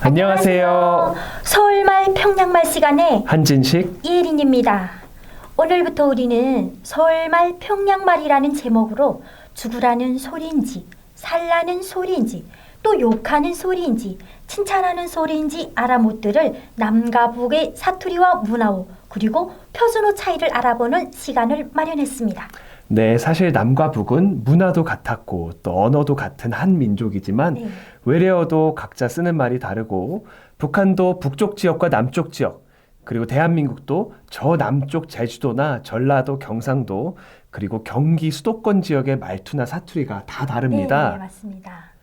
안녕하세요. 서울말 평양말 시간에 한진식 이혜린입니다. 오늘부터 우리는 서울말 평양말이라는 제목으로 죽으라는 소리인지 살라는 소리인지 또 욕하는 소리인지 칭찬하는 소리인지 알아 못 들을 남과 북의 사투리와 문화어 그리고 표준어 차이를 알아보는 시간을 마련했습니다. 네, 사실 남과 북은 문화도 같았고 또 언어도 같은 한 민족이지만 외래어도 각자 쓰는 말이 다르고 북한도 북쪽 지역과 남쪽 지역 그리고 대한민국도 저 남쪽 제주도나 전라도, 경상도 그리고 경기 수도권 지역의 말투나 사투리가 다 다릅니다. 네, 맞습니다.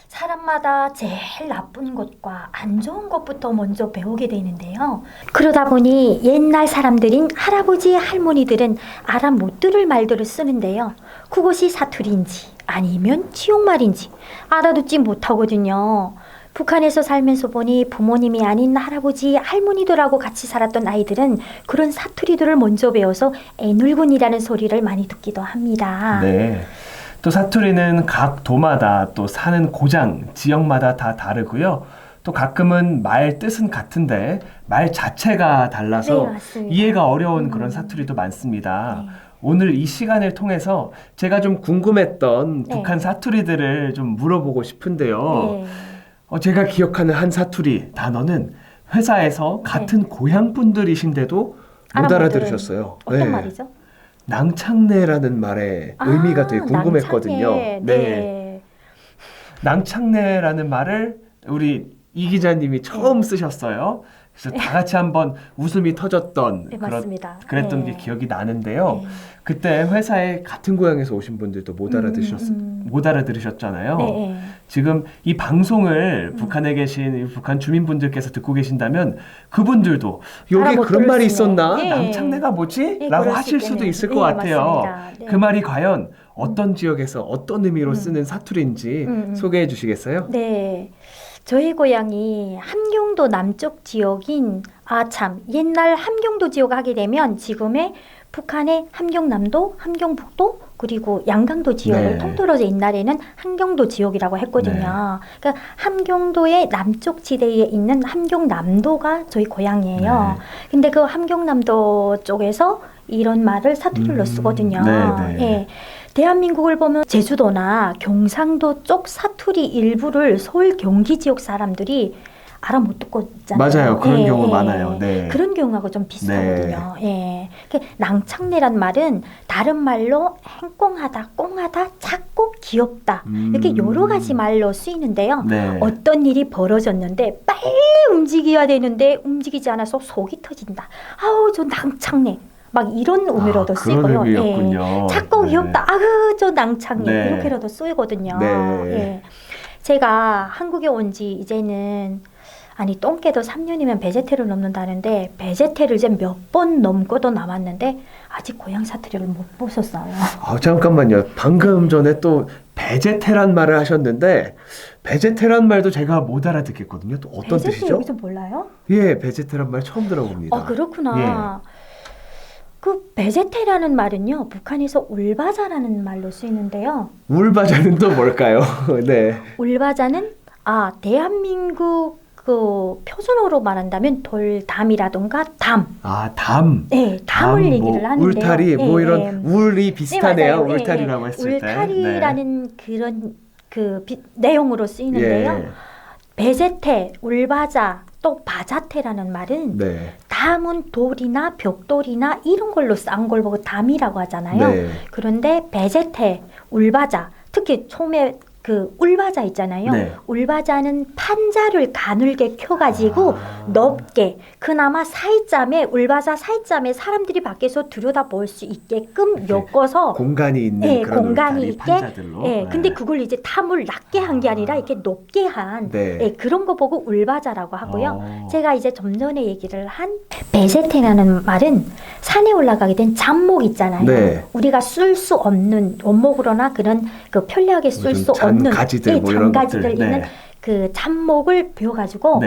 사람마다 제일 나쁜 것과 안 좋은 것부터 먼저 배우게 되는데요. 그러다 보니 옛날 사람들인 할아버지, 할머니들은 알아 못 들을 말들을 쓰는데요. 그것이 사투리인지 아니면 지역말인지 알아듣지 못하거든요. 북한에서 살면서 보니 부모님이 아닌 할아버지, 할머니들하고 같이 살았던 아이들은 그런 사투리들을 먼저 배워서 애늙은이라는 소리를 많이 듣기도 합니다. 네. 또 사투리는 각 도마다 또 사는 고장, 지역마다 다 다르고요. 또 가끔은 말 뜻은 같은데 말 자체가 달라서 이해가 어려운 그런 사투리도 많습니다. 네. 오늘 이 시간을 통해서 제가 좀 궁금했던 북한 사투리들을 좀 물어보고 싶은데요. 제가 기억하는 한 사투리 단어는 회사에서 같은 고향 분들이신데도 못 알아들으셨어요. 어떤 말이죠? 낭창내라는 말의 의미가 되게 궁금했거든요. 네. 낭창내라는 말을 우리 이 기자님이 처음 쓰셨어요. 그래서 다 같이 한번 웃음이 터졌던 그랬던 게 기억이 나는데요. 그때 회사에 같은 고향에서 오신 분들도 못 알아들으셨잖아요. 지금 이 방송을 북한에 계신 북한 주민분들께서 듣고 계신다면 그분들도 여기 그런 말이 있었나? 낭창내가 뭐지? 라고 하실 수도 있을 것 같아요. 그 말이 과연 어떤 지역에서 어떤 의미로 쓰는 사투리인지 소개해 주시겠어요? 네. 저희 고향이 함경도 남쪽 지역인 옛날 함경도 지역 하게 되면 지금의 북한의 함경남도, 함경북도 그리고 양강도 지역을 통틀어서 옛날에는 함경도 지역이라고 했거든요. 그러니까 함경도의 남쪽 지대에 있는 함경남도가 저희 고향이에요. 근데 그 함경남도 쪽에서 이런 말을 사투리로 쓰거든요. 대한민국을 보면 제주도나 경상도 쪽 사투리 일부를 서울 경기 지역 사람들이 알아 못 듣고 있잖아요. 맞아요. 그런 경우 많아요. 그런 경우하고 좀 비슷하거든요. 낭창내란 말은 다른 말로 행꽁하다, 꽁하다, 작고 귀엽다 이렇게 여러 가지 말로 쓰이는데요. 어떤 일이 벌어졌는데 빨리 움직여야 되는데 움직이지 않아서 속이 터진다. 아우 저 낭창내. 막 이런 의미로도 쓰이고요. 작고 귀엽다. 아그 저 낭창내 이렇게라도 쓰이거든요. 제가 한국에 온 지 이제는 똥깨도 3년이면 베제테를 넘는다는데 베제테를 이제 몇 번 넘고도 남았는데 아직 고향 사투리를 못 보셨어요. 잠깐만요. 방금 전에 또 베제테란 말을 하셨는데 베제테란 말도 제가 못 알아듣겠거든요. 또 어떤 베제테 뜻이죠? 여기서 몰라요? 베제테란 말 처음 들어봅니다. 그렇구나. 그 베제테라는 말은요 북한에서 울바자라는 말로 쓰이는데요. 울바자는 또 뭘까요? 울바자는 대한민국 그 표준어로 말한다면 돌담이라던가 담. 담. 담을 얘기를 하는데요. 울타리 이런 울이 비슷하네요. 울타리라고 했을 때. 울타리라는 그런 내용으로 쓰이는데요. 베제테, 울바자, 또 바자테라는 말은 담은 돌이나 벽돌이나 이런 걸로 싼 걸 보고 담이라고 하잖아요. 그런데 베제테, 울바자, 특히 처음에 그 울바자 있잖아요. 울바자는 판자를 가늘게 켜가지고 넓게 그나마 사이점에 울바자 사이점에 사람들이 밖에서 들여다볼 수 있게끔 엮어서 공간이 있는 그런 공간이 있게 판자들로. 근데 그걸 이제 탐을 낮게 한 게 아니라 이렇게 높게 한 그런 거 보고 울바자라고 하고요. 제가 이제 좀 전에 얘기를 한 베제테라는 말은 산에 올라가게 된 잡목 있잖아요. 우리가 쓸 수 없는 원목으로나 그런 그 편리하게 쓸 수 없는 장가지들 있는 그 잡목을 비워가지고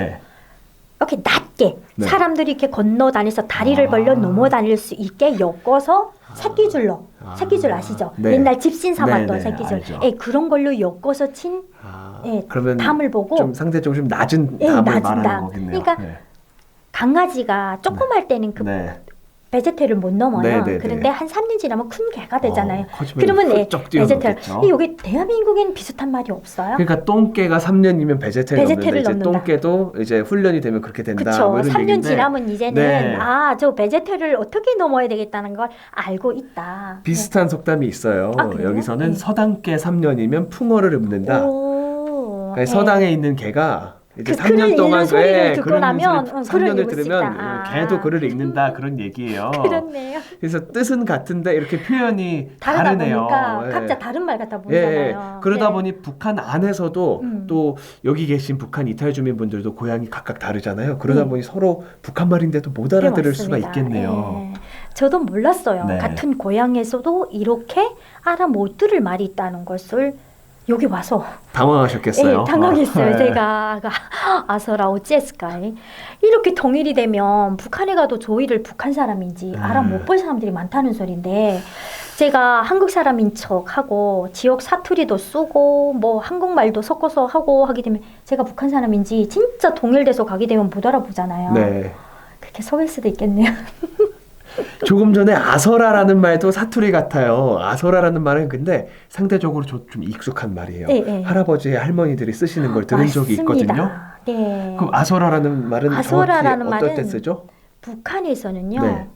이렇게 낮게 사람들이 이렇게 건너 다니면서 다리를 벌려 넘어 다닐 수 있게 엮어서 새끼줄로. 새끼줄 아시죠? 네. 옛날 집신 삼았던 네, 네, 새끼줄. 알죠. 예, 그런 걸로 엮어서 친 그러면 담을 보고 좀 상대적으로 좀 낮은 예, 담을 낮은 말하는 담. 거겠네요. 그러니까 네. 강아지가 조그만 때는 그 네. 베제테를 못 넘어요. 네, 네, 네. 그런데 한 3년 지나면 큰 개가 되잖아요. 커지면 그러면 훌쩍 뛰어넘겠죠. 여기 대한민국에는 비슷한 말이 없어요? 그러니까 똥개가 3년이면 베제테를 베제테를 넘는다. 이제 넘는다. 똥개도 이제 훈련이 되면 그렇게 된다. 그렇죠. 뭐 이런 3년 얘기인데 지나면 이제는 네. 저 베제테를 어떻게 넘어야 되겠다는 걸 알고 있다. 비슷한 속담이 있어요. 그래요? 여기서는 네. 서당개 3년이면 풍어를 읊는다. 오, 그러니까 서당에 있는 개가 이제 그 3년 글을 동안 읽는 소리를 듣고 글을 나면, 읽는 글을 3년을 읽을 수 들으면 있다. 개도 글을 읽는다 그런 얘기예요. 그렇네요. 그래서 뜻은 같은데 이렇게 표현이 다르다 다르네요. 보니까 예. 각자 다른 말 같아 예, 보이잖아요. 그러다 네. 보니 북한 안에서도 또 여기 계신 북한 이탈 주민분들도 고향이 각각 다르잖아요. 그러다 보니 서로 북한 말인데도 못 알아들을 수가 맞습니다. 있겠네요. 예. 저도 몰랐어요. 네. 같은 고향에서도 이렇게 알아 못 들을 말이 있다는 것을 여기 와서 당황하셨겠어요. 당황했어요. 네. 제가 아서라 어찌했을까이 이렇게 통일이 되면 북한에 가도 저희를 북한 사람인지 알아 못 볼 사람들이 많다는 소리인데 제가 한국 사람인 척하고 지역 사투리도 쓰고 뭐 한국말도 섞어서 하고 하게 되면 제가 북한 사람인지 진짜 동일돼서 가게 되면 못 알아보잖아요. 네. 그렇게 속일 수도 있겠네요. 조금 전에 아서라라는 말도 사투리 같아요. 아서라라는 말은 근데 상대적으로 좀 익숙한 말이에요. 네. 할아버지 할머니들이 쓰시는 걸 들은 적이 있거든요. 네. 그럼 아서라라는 말은 아서라라는 정확히 어떨 말은 때 쓰죠? 북한에서는요. 네.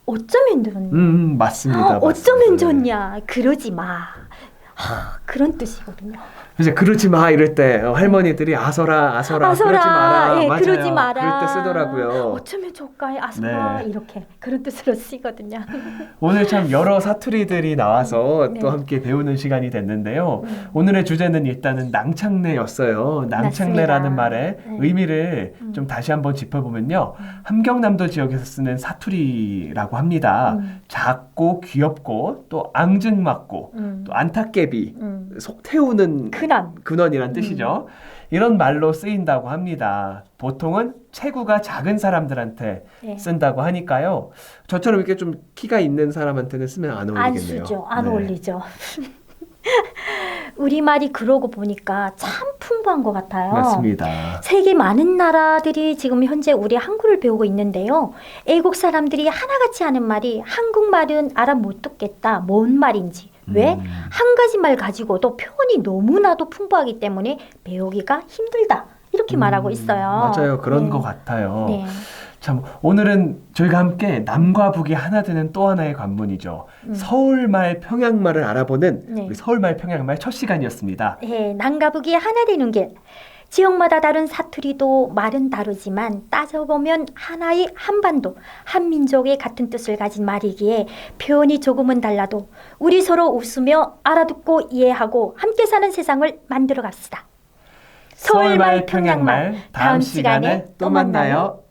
어쩌면 좋냐. 맞습니다. 어쩌면 맞습니다. 좋냐. 그러지 마. 그런 뜻이거든요. 이제 그러지 마 이럴 때 할머니들이 아서라 그러지 마라. 예, 맞아요. 그러지 마라. 그럴 때 쓰더라고요. 어쩌면 좋까이 아서라 네. 이렇게 그런 뜻으로 쓰거든요. 오늘 참 여러 사투리들이 나와서 네. 또 함께 배우는 시간이 됐는데요. 오늘의 주제는 일단은 낭창래였어요. 낭창래라는 맞습니다. 말의 네. 의미를 좀 다시 한번 짚어보면요. 함경남도 지역에서 쓰는 사투리라고 합니다. 작고 귀엽고 또 앙증맞고 또 안타깨비 속 태우는 근원이란 뜻이죠. 이런 말로 쓰인다고 합니다. 보통은 체구가 작은 사람들한테 네. 쓴다고 하니까요. 저처럼 이렇게 좀 키가 있는 사람한테는 쓰면 안 안 어울리겠네요. 쓰죠. 안 네. 어울리죠. 우리말이 그러고 보니까 참 풍부한 것 같아요. 맞습니다. 세계 많은 나라들이 지금 현재 우리 한글을 배우고 있는데요. 애국 사람들이 하나같이 하는 말이 한국말은 알아 못 듣겠다. 뭔 말인지. 왜? 한 가지 말 가지고도 표현이 너무나도 풍부하기 때문에 배우기가 힘들다. 이렇게 말하고 있어요. 맞아요. 그런 네. 것 같아요. 네. 참 오늘은 저희가 함께 남과 북이 하나 되는 또 하나의 관문이죠. 서울말, 평양말을 알아보는 네. 우리 서울말, 평양말 첫 시간이었습니다. 네, 남과 북이 하나 되는 길. 지역마다 다른 사투리도 말은 다르지만 따져보면 하나의 한반도, 한민족의 같은 뜻을 가진 말이기에 표현이 조금은 달라도 우리 서로 웃으며 알아듣고 이해하고 함께 사는 세상을 만들어 갑시다. 서울말, 평양말 다음 시간에 또 만나요.